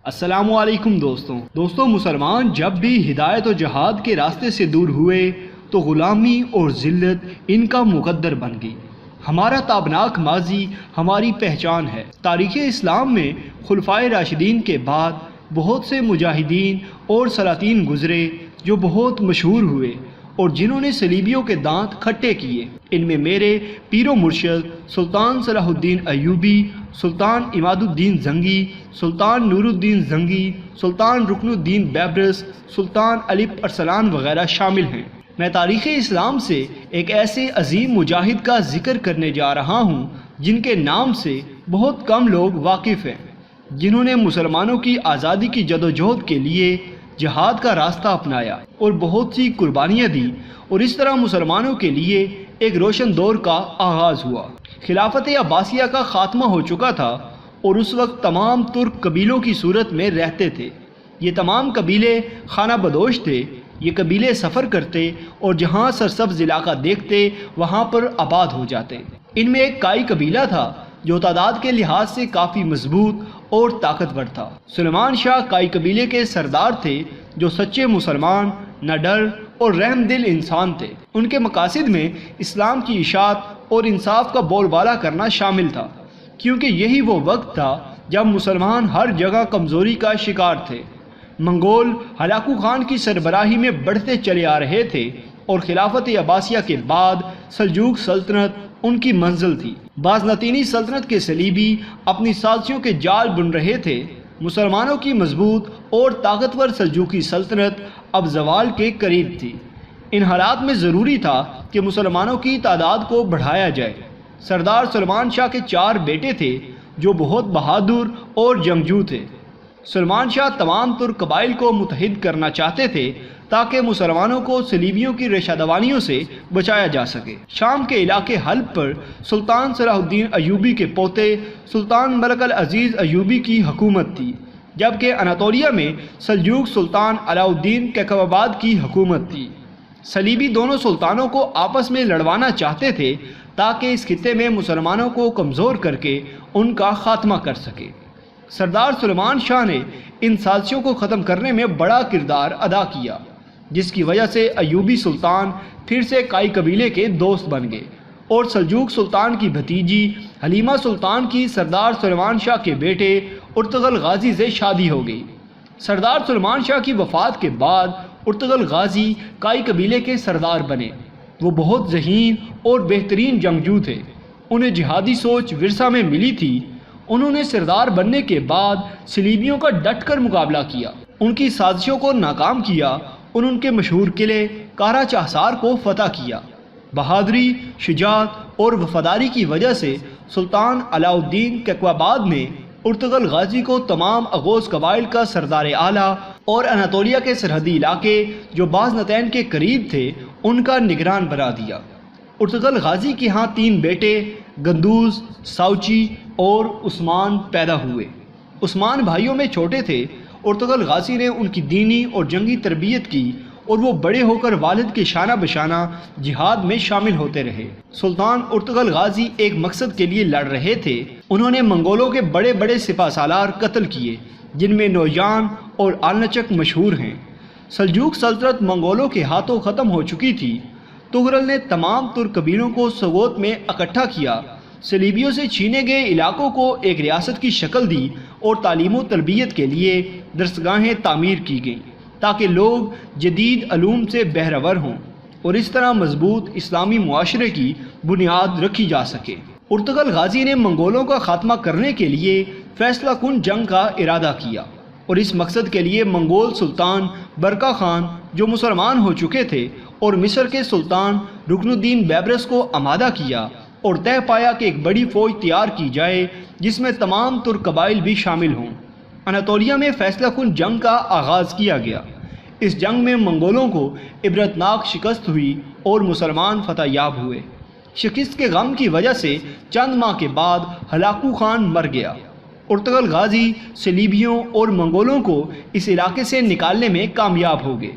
السلام علیکم دوستوں مسلمان جب بھی ہدایت و جہاد کے راستے سے دور ہوئے تو غلامی اور ذلت ان کا مقدر بن گئی۔ ہمارا تابناک ماضی ہماری پہچان ہے۔ تاریخ اسلام میں خلفائے راشدین کے بعد بہت سے مجاہدین اور سلاطین گزرے جو بہت مشہور ہوئے اور جنہوں نے صلیبیوں کے دانت کھٹے کیے۔ ان میں میرے پیر و مرشد سلطان صلاح الدین ایوبی، سلطان عماد الدین زنگی، سلطان نور الدین زنگی، سلطان رکن الدین بیبرس، سلطان علی ارسلان وغیرہ شامل ہیں۔ میں تاریخ اسلام سے ایک ایسے عظیم مجاہد کا ذکر کرنے جا رہا ہوں جن کے نام سے بہت کم لوگ واقف ہیں، جنہوں نے مسلمانوں کی آزادی کی جدوجہد کے لیے جہاد کا راستہ اپنایا اور بہت سی قربانیاں دی، اور اس طرح مسلمانوں کے لیے ایک روشن دور کا آغاز ہوا۔ خلافت عباسیہ کا خاتمہ ہو چکا تھا اور اس وقت تمام ترک قبیلوں کی صورت میں رہتے تھے۔ یہ تمام قبیلے خانہ بدوش تھے۔ یہ قبیلے سفر کرتے اور جہاں سرسبز علاقہ دیکھتے وہاں پر آباد ہو جاتے۔ ان میں ایک کائی قبیلہ تھا جو تعداد کے لحاظ سے کافی مضبوط اور طاقتور تھا۔ سلیمان شاہ کائی قبیلے کے سردار تھے جو سچے مسلمان، نہ ڈر اور رحم دل انسان تھے۔ ان کے مقاصد میں اسلام کی اشاعت اور انصاف کا بول بالا کرنا شامل تھا، کیونکہ یہی وہ وقت تھا جب مسلمان ہر جگہ کمزوری کا شکار تھے۔ منگول ہلاکو خان کی سربراہی میں بڑھتے چلے آ رہے تھے اور خلافت عباسیہ کے بعد سلجوق سلطنت ان کی منزل تھی۔ بازنطینی سلطنت کے صلیبی اپنی سازشوں کے جال بن رہے تھے۔ مسلمانوں کی مضبوط اور طاقتور سلجوقی سلطنت اب زوال کے قریب تھی۔ ان حالات میں ضروری تھا کہ مسلمانوں کی تعداد کو بڑھایا جائے۔ سردار سلیمان شاہ کے 4 بیٹے تھے جو بہت بہادر اور جنگجو تھے۔ سلیمان شاہ تمام ترک قبائل کو متحد کرنا چاہتے تھے تاکہ مسلمانوں کو صلیبیوں کی ریشہ دوانیوں سے بچایا جا سکے۔ شام کے علاقے حلب پر سلطان صلاح الدین ایوبی کے پوتے سلطان ملک العزیز ایوبی کی حکومت تھی، جبکہ اناطولیہ میں سلجوق سلطان علاء الدین کیقوباد کی حکومت تھی۔ صلیبی دونوں سلطانوں کو آپس میں لڑوانا چاہتے تھے تاکہ اس خطے میں مسلمانوں کو کمزور کر کے ان کا خاتمہ کر سکے۔ سردار سلیمان شاہ نے ان سازشوں کو ختم کرنے میں بڑا کردار ادا کیا، جس کی وجہ سے ایوبی سلطان پھر سے کائی قبیلے کے دوست بن گئے اور سلجوق سلطان کی بھتیجی حلیمہ سلطان کی سردار سلیمان شاہ کے بیٹے ارطغرل غازی سے شادی ہو گئی۔ سردار سلیمان شاہ کی وفات کے بعد ارطغرل غازی کائی قبیلے کے سردار بنے۔ وہ بہت ذہین اور بہترین جنگجو تھے۔ انہیں جہادی سوچ ورثہ میں ملی تھی۔ انہوں نے سردار بننے کے بعد صلیبیوں کا ڈٹ کر مقابلہ کیا، ان کی سازشوں کو ناکام کیا اور ان کے مشہور قلعے کارا چاہسار کو فتح کیا۔ بہادری، شجاعت اور وفاداری کی وجہ سے سلطان علاء الدین کیقوباد نے ارطغرل غازی کو تمام اغوز قبائل کا سردار اعلیٰ اور اناطولیہ کے سرحدی علاقے جو بازنطین کے قریب تھے ان کا نگران بنا دیا۔ ارطغرل غازی کے ہاں 3 بیٹے گندوز، ساوچی اور عثمان پیدا ہوئے۔ عثمان بھائیوں میں چھوٹے تھے۔ ارطغرل غازی نے ان کی دینی اور جنگی تربیت کی اور وہ بڑے ہو کر والد کے شانہ بشانہ جہاد میں شامل ہوتے رہے۔ سلطان ارطغرل غازی ایک مقصد کے لیے لڑ رہے تھے۔ انہوں نے منگولوں کے بڑے بڑے سپہ سالار قتل کیے، جن میں نوجان اور آلنچک مشہور ہیں۔ سلجوق سلطنت منگولوں کے ہاتھوں ختم ہو چکی تھی۔ تغرل نے تمام ترک قبیلوں کو سوغوت میں اکٹھا کیا، صلیبیوں سے چھینے گئے علاقوں کو ایک ریاست کی شکل دی اور تعلیم و تربیت کے لیے درسگاہیں تعمیر کی گئیں تاکہ لوگ جدید علوم سے بہرور ہوں اور اس طرح مضبوط اسلامی معاشرے کی بنیاد رکھی جا سکے۔ ارطغرل غازی نے منگولوں کا خاتمہ کرنے کے لیے فیصلہ کن جنگ کا ارادہ کیا اور اس مقصد کے لیے منگول سلطان برقا خان جو مسلمان ہو چکے تھے اور مصر کے سلطان رکن الدین بیبرس کو آمادہ کیا اور طے پایا کہ ایک بڑی فوج تیار کی جائے جس میں تمام ترک قبائل بھی شامل ہوں۔ اناطولیہ میں فیصلہ کن جنگ کا آغاز کیا گیا۔ اس جنگ میں منگولوں کو عبرتناک شکست ہوئی اور مسلمان فتح یاب ہوئے۔ شکست کے غم کی وجہ سے چند ماہ کے بعد ہلاکو خان مر گیا۔ ارطغرل غازی صلیبیوں اور منگولوں کو اس علاقے سے نکالنے میں کامیاب ہو گئے۔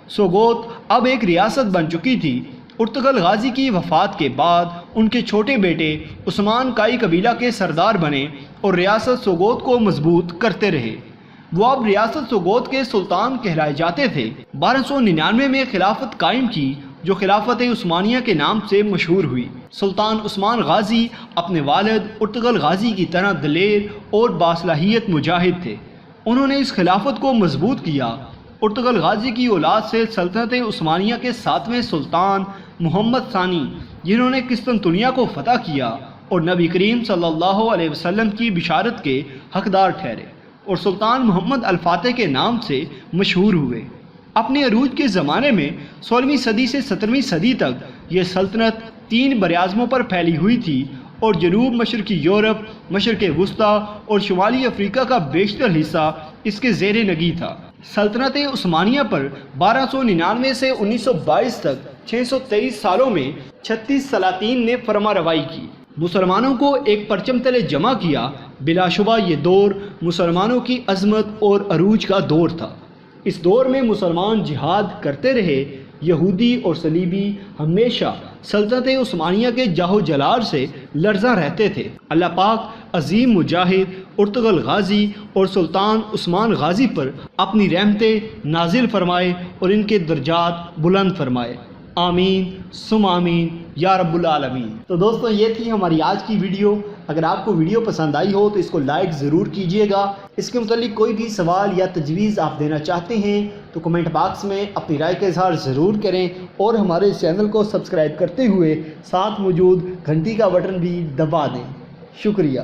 سوغوت اب ایک ریاست بن چکی تھی۔ ارطغرل غازی کی وفات کے بعد ان کے چھوٹے بیٹے عثمان کائی قبیلہ کے سردار بنے اور ریاست سوغوت کو مضبوط کرتے رہے۔ وہ اب ریاست سوگوت کے سلطان کہلائے جاتے تھے۔ 1299 میں خلافت قائم کی جو خلافت عثمانیہ کے نام سے مشہور ہوئی۔ سلطان عثمان غازی اپنے والد ارطغرل غازی کی طرح دلیر اور باصلاحیت مجاہد تھے۔ انہوں نے اس خلافت کو مضبوط کیا۔ ارطغرل غازی کی اولاد سے سلطنت عثمانیہ کے 7ویں سلطان محمد ثانی، جنہوں نے قسطنطنیہ کو فتح کیا اور نبی کریم صلی اللہ علیہ وسلم کی بشارت کے حقدار ٹھہرے، اور سلطان محمد الفاتح کے نام سے مشہور ہوئے۔ اپنے عروج کے زمانے میں 16ویں صدی سے 17ویں صدی تک یہ سلطنت 3 براعظموں پر پھیلی ہوئی تھی، اور جنوب مشرقی یورپ، مشرق وسطیٰ اور شمالی افریقہ کا بیشتر حصہ اس کے زیر نگی تھا۔ سلطنت عثمانیہ پر 1299 سے 1922 تک 623 سالوں میں 36 سلاطین نے فرما روائی کی، مسلمانوں کو ایک پرچم تلے جمع کیا۔ بلا شبہ یہ دور مسلمانوں کی عظمت اور عروج کا دور تھا۔ اس دور میں مسلمان جہاد کرتے رہے۔ یہودی اور صلیبی ہمیشہ سلطنت عثمانیہ کے جاہ جلال سے لرزاں رہتے تھے۔ اللہ پاک عظیم مجاہد ارطغرل غازی اور سلطان عثمان غازی پر اپنی رحمتیں نازل فرمائے اور ان کے درجات بلند فرمائے۔ آمین ثم آمین یا رب العالمین۔ تو دوستو، یہ تھی ہماری آج کی ویڈیو۔ اگر آپ کو ویڈیو پسند آئی ہو تو اس کو لائک ضرور کیجئے گا۔ اس کے متعلق کوئی بھی سوال یا تجویز آپ دینا چاہتے ہیں تو کمنٹ باکس میں اپنی رائے کا اظہار ضرور کریں، اور ہمارے چینل کو سبسکرائب کرتے ہوئے ساتھ موجود گھنٹی کا بٹن بھی دبا دیں۔ شکریہ۔